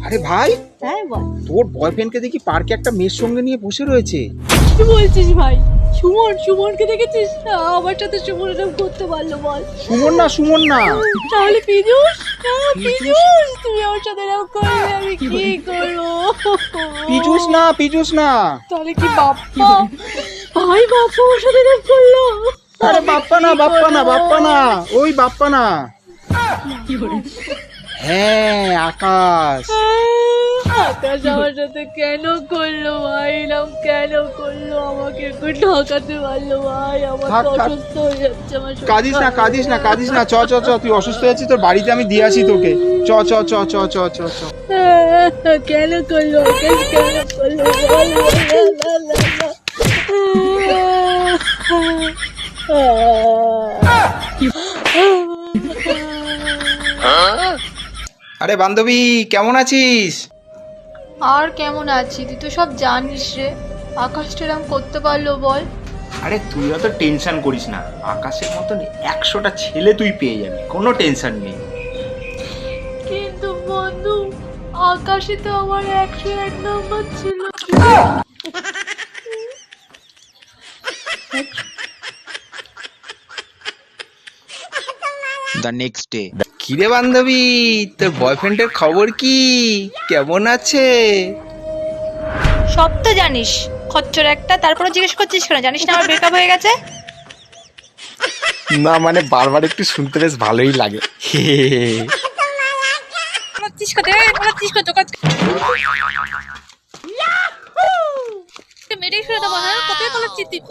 আরে ভাই, হ্যাঁ বল। তোর বয়ফ্রেন্ডকে দেখি পার্কে একটা মেয়ের সঙ্গে নিয়ে বসে রয়েছে। কি বলছিস ভাই? সুমনকে দেখেছিস? আমার সাথে সুমন এরকম করতে পারলো বল? সুমন না, সুমন না। তাহলে পীযূষ? পীযূষ তুমি আমার সাথে এরকম করলে আমি কি করবো? পীযূষ না, পীযূষ না। তাহলে কি বাপ্পা? ভাই বাপ্পা আমার সাথে এরকম করলো? আরে বাপ্পা না, বাপ্পা না, বাপ্পা না, ওই বাপ্পা না। হ্যাঁ, আকাশ। আকাশ আমার সাথে কেন করলো ভাই? এরকম কেন করলো? আমাকে একটু ঠকাতে পারলো ভাই? আমার থাক, তো থাক। অসুস্থ হয়ে যাচ্ছে, আমার শরীর কাঁদিস না, খারাপ কাঁদিস না, হয়ে কাঁদিস না। চ চ চ, তুই অসুস্থ হয়েছিস, তোর বাড়িতে আমি দিয়ে আসি তোকে। চ চ চ চ চ চ চ। যাচ্ছে। কেন করলো? আকাশ কেন করলো? বল, বল, লা, লা, লা, লা। আরে বান্ধবী, কেমন আছিস? আর কেমন আছি? তুই তো সব জানিস রে। আকাশটা এরকম করতে পারলো বল? আরে তুই অত টেনশন করিস না, আকাশের মতন 100টা ছেলে তুই পেয়ে যাবি, কোনো টেনশন নেই। কিন্তু বন্ধু, আকাশে তো আমার 101 নম্বর ছিল। The next day. কিরে বান্ধবী, তোর বয়ফ্রেন্ডের খবর কি? কেমন আছে? সব তো জানিস, খচ্চর একটা। তারপরে জিজ্ঞেস করছিস কেন? জানিস না আমার ব্রেকআপ হয়ে গেছে? না মানে বারবার একটু শুনতে বেশ ভালোই লাগে। পালাচ্ছিস কোথায়? পালাচ্ছিস কোথায়? মেরেই ফেলে দেবো। হ্যাঁ, কোথায় পালাচ্ছিস তুই?